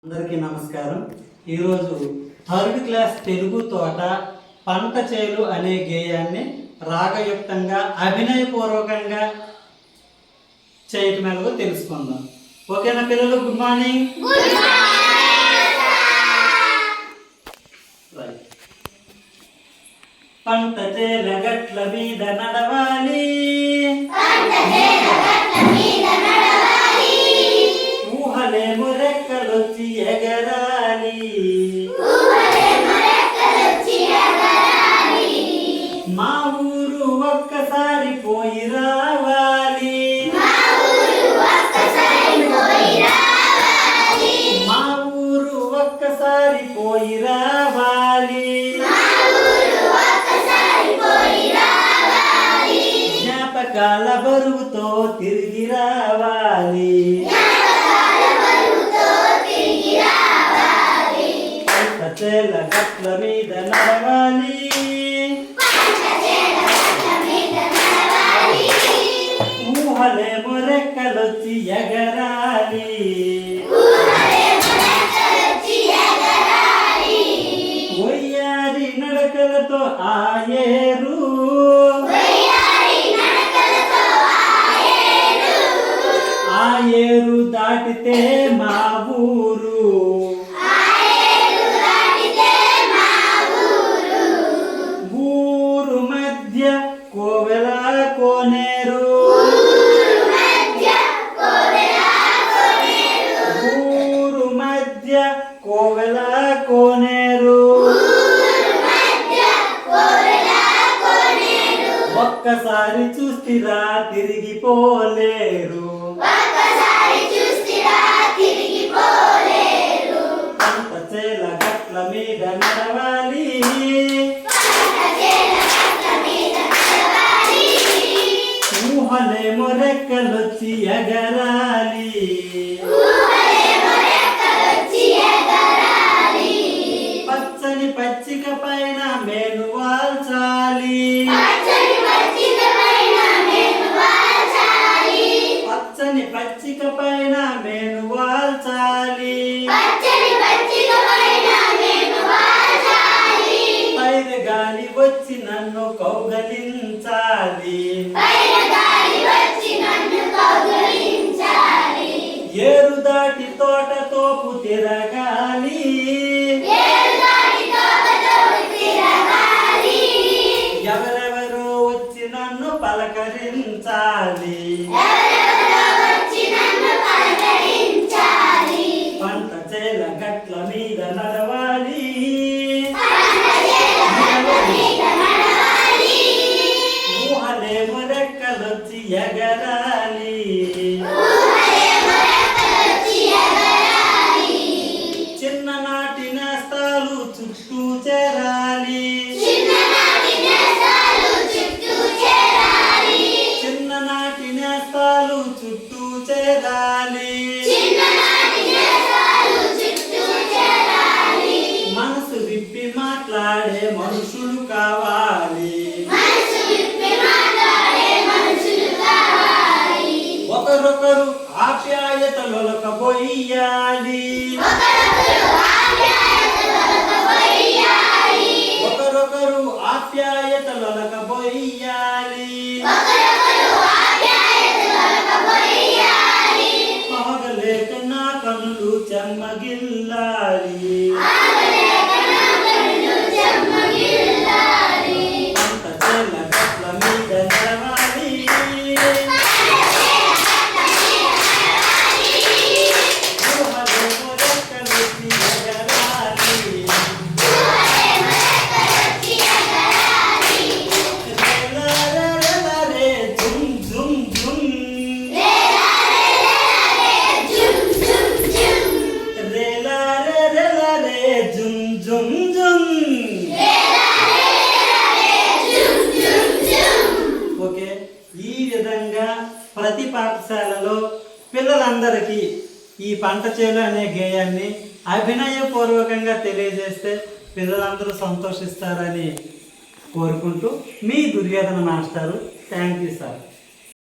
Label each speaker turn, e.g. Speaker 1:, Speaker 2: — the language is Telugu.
Speaker 1: అందరికీ నమస్కారం. ఈరోజు థర్డ్ క్లాస్ తెలుగు తోట పంట చేలు అనే గేయాన్ని రాగయుక్తంగా అభినయపూర్వకంగా చేయటం ఎలాగో తెలుసుకుందాం. ఓకేనా పిల్లలు? Good morning. పంట చేల గట్ల మీద నడవాలి, ఊహలేమో రెక్కలొచ్చి ఎగరాలి, మా ఊరు ఒక్కసారి పోయి రావాలి, మా ఊరు ఒక్కసారి పోయి రావాలి, జ్ఞాపకాల బరువుతో తిరిగి రావాలి, చేల గట్ల మీద నడవాలి, ఊహలేమో రెక్కలొచ్చి ఎగరాలి, ఒయ్యారి నడకలతో ఆయేరు, ఆయేరు దాటితే మా ఊరు, ఊరు మధ్య కోవెల కోనేరు, ఊరు మధ్య కోవెల కోనేరు, ఒక్కసారి చూస్తిరా తిరిగిపోలేరు, పంట చేల గట్ల మీద నడవాలి, ఊహలేమో రెక్కలొచ్చి ఎగరాలి, పచ్చని పచ్చిక పైన మేను వాల్చాలి, పచ్చని పచ్చిక పైన మేను వాల్చాలి, పైన గాలి వచ్చి నన్ను కౌగలించాలి, ఏరు దాటి తోట తోపు తిరగాలి, ఎవరెవరో వచ్చి నన్ను పలకరించాలి, పంట చేల గట్ల మీద నడవాలి, ఊహలేమో రెక్కలొచ్చి ఎగరాలి, చిన్ననాటి నేస్తాలు చుట్టూ చేరాలి, చిన్ననాటి నేస్తాలు చుట్టూ చేరాలి, మనసు విప్పి మాట్లాడే మనుషులు కావాలి, ఒకరొకరు ఆప్యాయతలొలకబోయాలి, ఒకరొకరు ఆప్యాయతలొలకబోయాలి, ఆగలేక నా కన్నులు చెమ్మగిల్లాలి, పంట చేల గట్ల మీద నడవాలి, ఊహలేమో రెక్కలొచ్చి ఎగరాలి, రేలారేలారే జుమ్ జుమ్ జుమ్, రేలారేలారే జుమ్ జుమ్ జుమ్. ఓకే, ఈ విధంగా ప్రతి పాఠశాలలో పిల్లలందరికీ ఈ పంట చేలు అనే గేయాన్ని అభినయపూర్వకంగా తెలియజేస్తే పిల్లలందరూ సంతోషిస్తారని కోరుకుంటూ మీ దుర్యోధన మాస్టారు. Thank you sir.